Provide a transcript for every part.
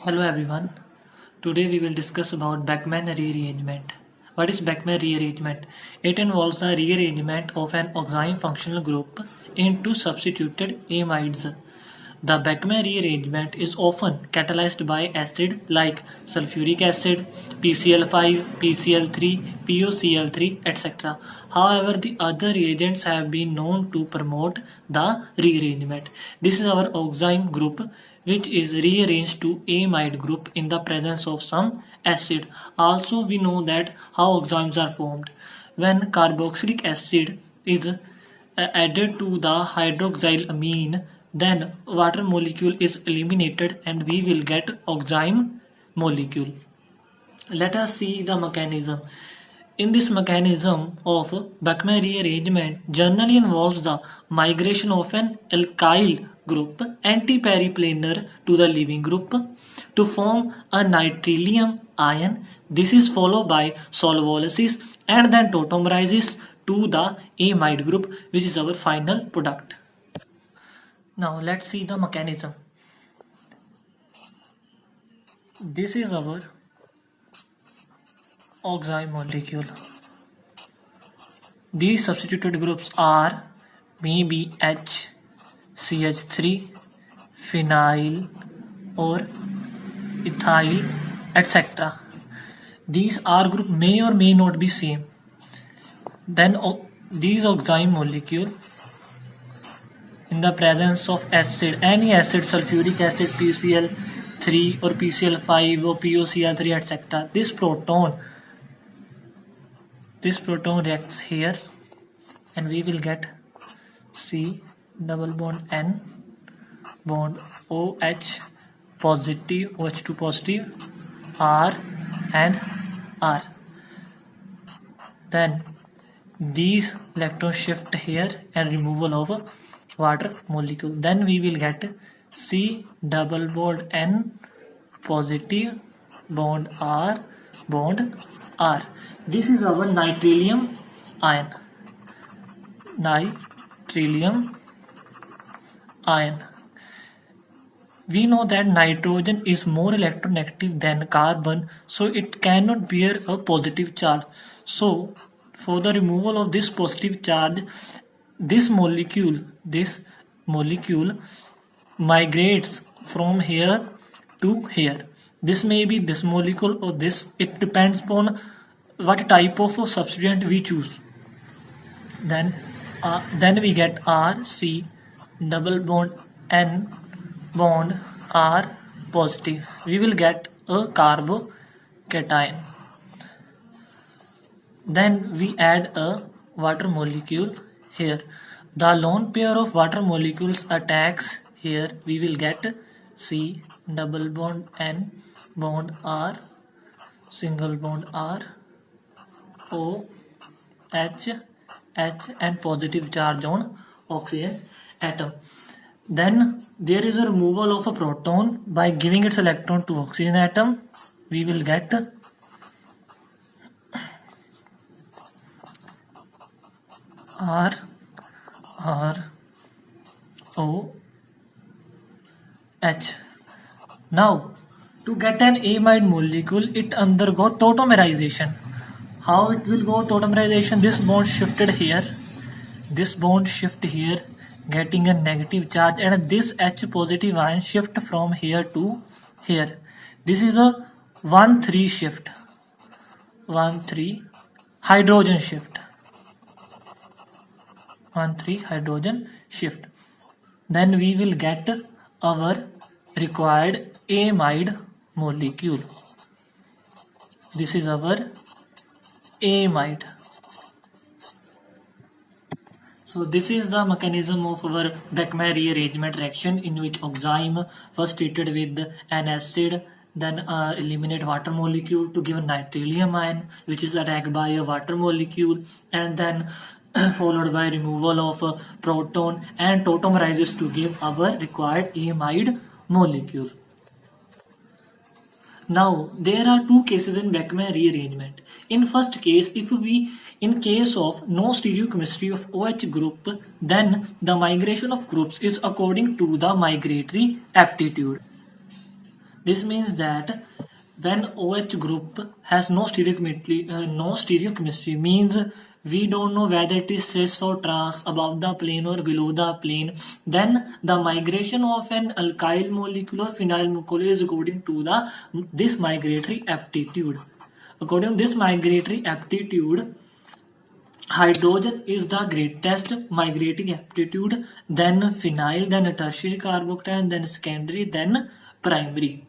Hello everyone. Today we will discuss about Beckmann rearrangement. What is Beckmann rearrangement? It involves a rearrangement of an oxime functional group into substituted amides. The Beckmann rearrangement is often catalyzed by acid like sulfuric acid, PCl5, PCl3, POCl3, etc. However, the other reagents have been known to promote the rearrangement. This is our oxime group which is rearranged to amide group in the presence of some acid. Also, we know that how oximes are formed. When carboxylic acid is added to the hydroxyl amine, then water molecule is eliminated and we will get oxime molecule. Let us see the mechanism. In this mechanism of Beckmann rearrangement generally involves the migration of an alkyl group antiperiplanar to the leaving group to form a nitrosyl ion. This is followed by solvolysis and then tautomerizes to the amide group, which is our final product. Now let's see the mechanism. This is our oxime molecule. These substituted groups are maybe H, CH3, phenyl or ethyl, etc. These R group may or may not be same. Then these oxime molecule in the presence of acid, any acid, sulfuric acid, PCl3 or PCl5 or POCl3, etc. This proton reacts here and we will get C double bond N bond OH positive, OH2 positive, R and R. Then these electrons shift here and removal of water molecule. Then we will get C double bond N positive bond R bond R. This is our nitrosyl ion. Nitrosyl ion. We know that nitrogen is more electronegative than carbon, so it cannot bear a positive charge. So for the removal of this positive charge, this molecule migrates from here to here. This may be this molecule or this. It depends upon what type of substituent we choose. Then we get R C double bond N bond R positive. We will get a carbocation. Then we add a water molecule here. The lone pair of water molecules attacks here. We will get C double bond N bond R single bond R O H and positive charge on oxygen atom. Then there is a removal of a proton by giving its electron to oxygen atom. We will get R O H. Now to get an amide molecule, it undergo tautomerization. How it will go tautomerization? This bond shifted here. This bond shift here, getting a negative charge, and this H positive ion shift from here to here. This is a 1-3 shift. 1-3 hydrogen shift. 1-3 hydrogen shift. Then we will get our required amide molecule. This is our amide. So this is the mechanism of our Beckmann rearrangement reaction, in which oxime first treated with an acid, then eliminate water molecule to give a nitrosyl ion, which is attacked by a water molecule, and then followed by removal of a proton and tautomerizes to give our required amide molecule. Now there are two cases in Beckmann rearrangement. In first case, in case of no stereochemistry of OH group, then the migration of groups is according to the migratory aptitude. This means that when OH group has no stereochemistry, means we don't know whether it is cis or trans, above the plane or below the plane, then the migration of an alkyl molecule or phenyl molecule is according to this migratory aptitude. According to this migratory aptitude, hydrogen is the greatest migrating aptitude, then phenyl, then tertiary carbocation, then secondary, then primary.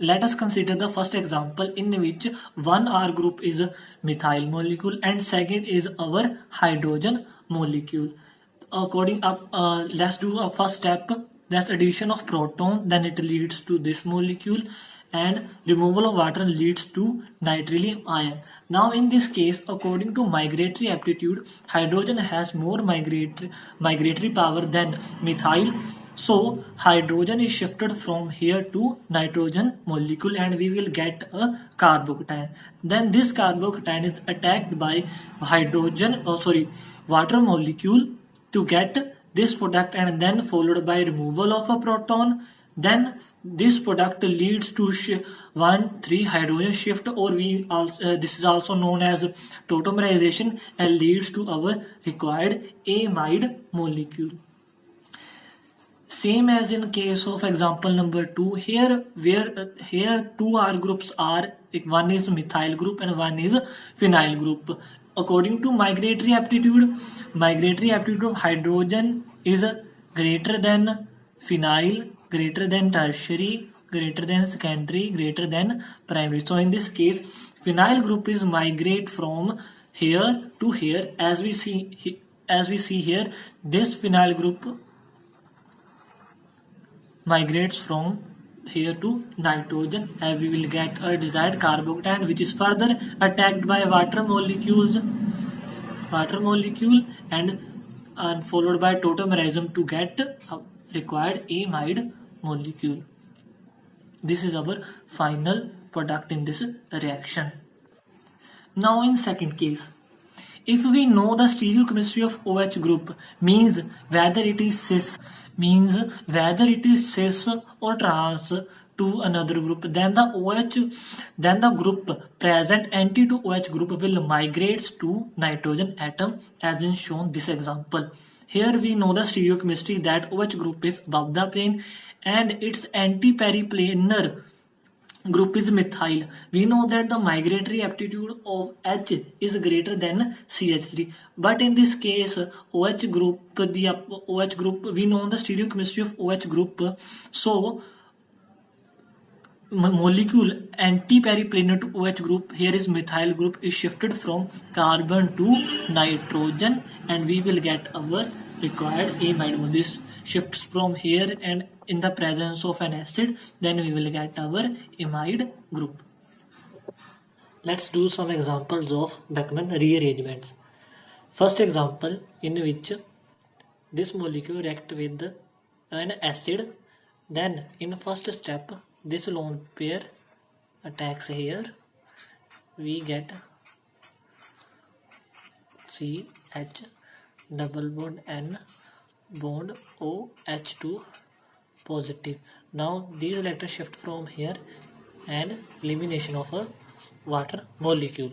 Let us consider the first example in which one R group is a methyl molecule and second is our hydrogen molecule. Let's do a first step. That's addition of proton, then it leads to this molecule, and removal of water leads to nitrogen ion. Now in this case, according to migratory aptitude, hydrogen has more migratory power than methyl. So hydrogen is shifted from here to nitrogen molecule and we will get a carbocation. Then this carbocation is attacked by water molecule to get this product, and then followed by removal of a proton. Then this product leads to 1,3 hydrogen shift, or this is also known as tautomerization, and leads to our required amide molecule. Same as in case of example number 2, here two R groups are, one is methyl group and one is phenyl group. According to migratory aptitude of hydrogen is greater than phenyl, greater than tertiary, greater than secondary, greater than primary. So in this case, phenyl group is migrate from here to here. As we see here, this phenyl group migrates from here to nitrogen, and we will get a desired carbocation, which is further attacked by water molecule and followed by tautomerism to get required amide molecule. This is our final product in this reaction. Now in second case, if we know the stereochemistry of OH group, means whether it is cis or trans to another group, then the group present anti to OH group will migrate to nitrogen atom, as in shown this example. Here we know the stereochemistry that OH group is above the plane and its anti-periplanar group is methyl. We know that the migratory aptitude of H is greater than CH3, but in this case OH group, we know the stereochemistry of OH group, so molecule anti-periplanar to OH group, here is methyl group, is shifted from carbon to nitrogen and we will get our required amide. This shifts from here, and in the presence of an acid, then we will get our amide group. Let's do some examples of Beckmann rearrangements. First example, in which this molecule react with an acid, then in first step this lone pair attacks here, we get CH double bond N bond OH2 positive. Now these electrons shift from here and elimination of a water molecule.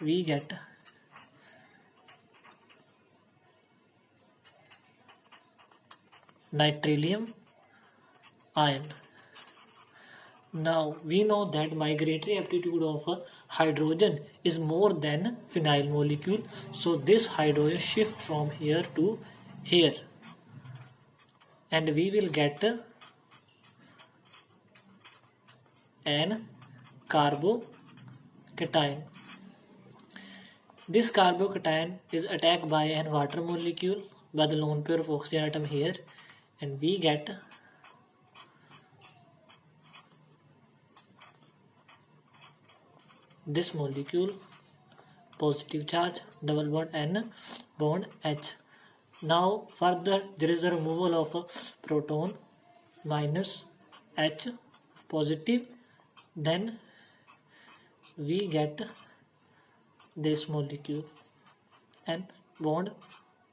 We get nitrogen ion. Now we know that migratory aptitude of hydrogen is more than phenyl molecule, so this hydrogen shift from here to here and we will get an carbocation. This carbocation is attacked by an water molecule, by the lone pair of oxygen atom here, and we get this molecule, positive charge, double bond N bond H. Now further there is a removal of a proton, minus H positive, then we get this molecule and bond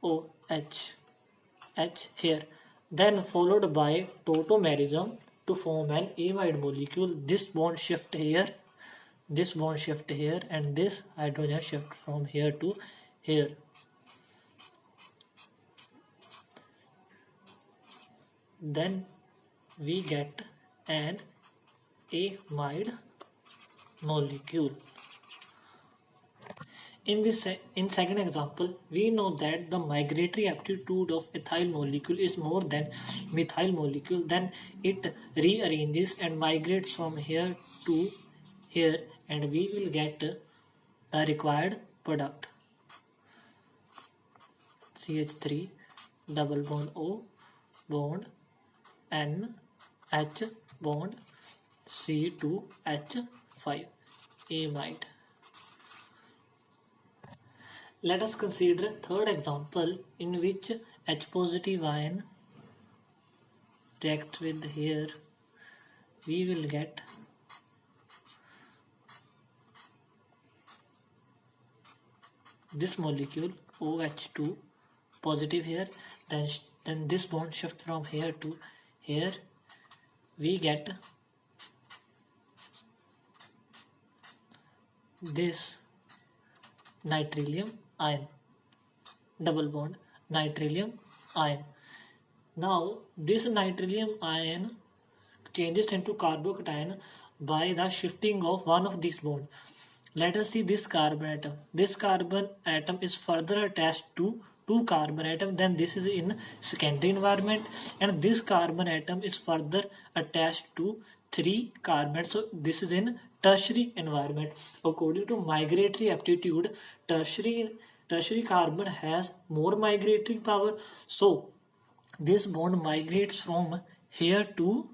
OH H here. then followed by tautomerism to form an amide molecule. This bond shift here, this bond shift here, and this hydrogen shift from here to here. Then we get an amide molecule. In second example, we know that the migratory aptitude of ethyl molecule is more than methyl molecule. Then it rearranges and migrates from here to here, and we will get the required product. CH3 double bond O bond N H bond C2H5 amide. Let us consider third example in which H positive ion reacts with here. We will get this molecule OH2 positive here, then this bond shift from here to here. We get this nitrilium ion, double bond nitrilium ion. Now this nitrilium ion changes into carbocation by the shifting of one of these bonds. Let us see this carbon atom. This carbon atom is further attached to two carbon atom, then this is in secondary environment, and this carbon atom is further attached to three carbon, so this is in tertiary environment. According to migratory aptitude, tertiary carbon has more migratory power, so this bond migrates from here to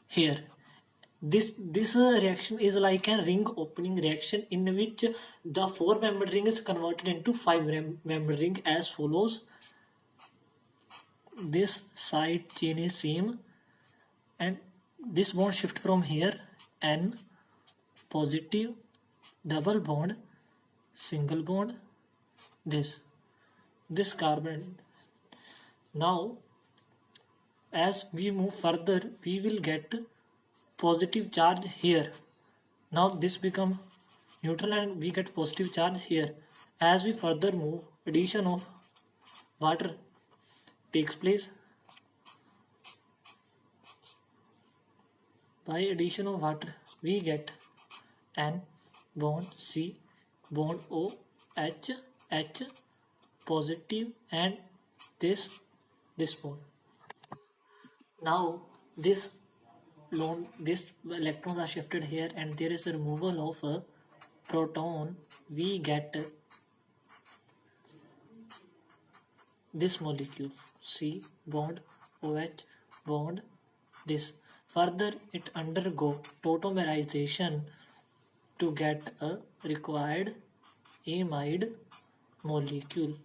here. This reaction is like a ring opening reaction in which the 4-membered ring is converted into 5-membered ring as follows. This side chain is same, and this bond shift from here, N positive double bond single bond, this carbon. Now as we move further, we will get positive charge here. Now this become neutral and we get positive charge here. As we further move, addition of water takes place. By addition of water, we get N bond C bond O H H positive and this bond. Now this electrons are shifted here and there is a removal of a proton. We get this molecule C bond OH bond this. Further it undergo tautomerization to get a required amide molecule.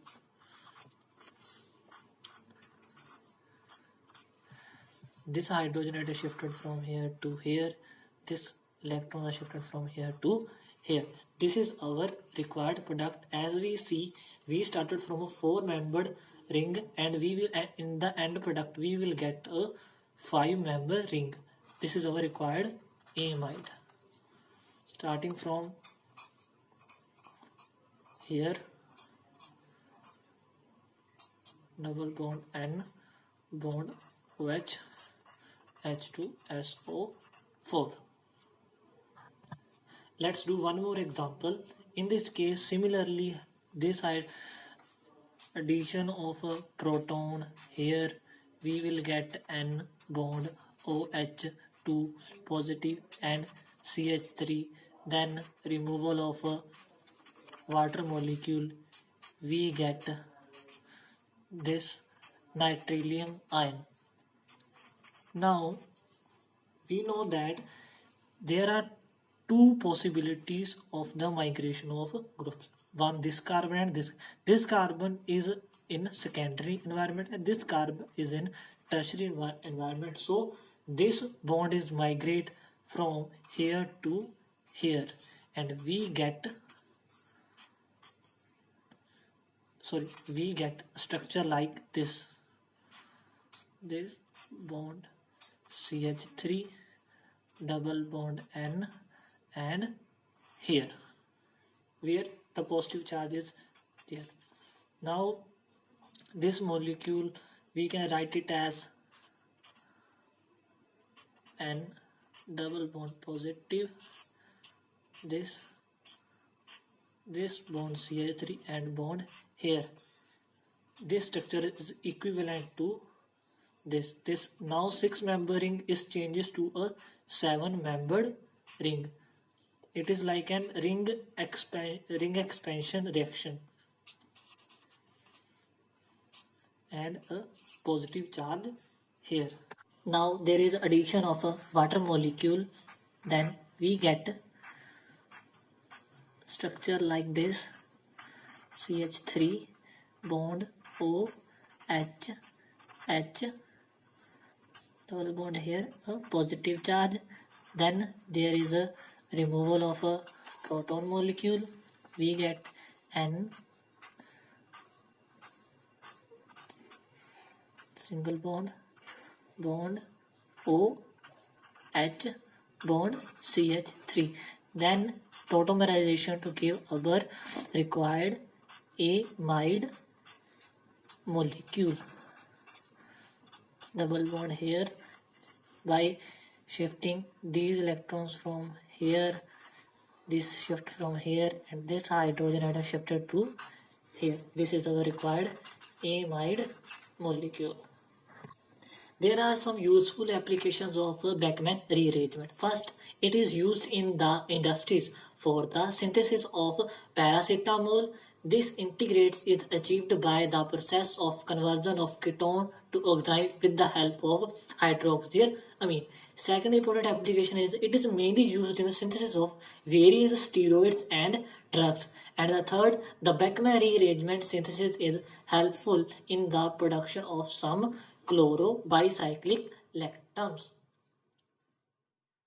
This hydrogen is shifted from here to here. This electron is shifted from here to here. This is our required product. As we see, we started from a 4-membered ring and we will in the end product we will get a 5-member ring. This is our required amide. Starting from here, double bond N bond OH H2SO4. Let's do one more example. In this case, similarly, this addition of a proton here, we will get N bond OH2 positive and CH3. Then removal of a water molecule, we get this nitrilium ion. Now we know that there are two possibilities of the migration of groups. One, this carbon and this carbon is in secondary environment and this carbon is in tertiary environment. So this bond is migrate from here to here and we get structure like this. this bond CH3, double bond N, and here where the positive charge is there. Now this molecule we can write it as N double bond positive, this bond CH3 and bond here. This structure is equivalent to this. Now 6-member ring is changes to a 7-membered ring. It is like an ring expansion reaction, and a positive charge here. Now there is addition of a water molecule, then we get structure like this: CH3 bond O H H, double bond here, a positive charge. Then there is a removal of a proton molecule, we get N single bond O H bond CH3. Then tautomerization to give our required amide molecule. Double bond here, by shifting these electrons from here, this shift from here, and this hydrogen atom shifted to here. This is our required amide molecule. There are some useful applications of Beckmann rearrangement. First, it is used in the industries for the synthesis of paracetamol. This integrates is achieved by the process of conversion of ketone to oxime with the help of hydroxylamine. Second important application is it is mainly used in the synthesis of various steroids and drugs. And the third, the Beckmann rearrangement synthesis is helpful in the production of some chlorobicyclic lactams.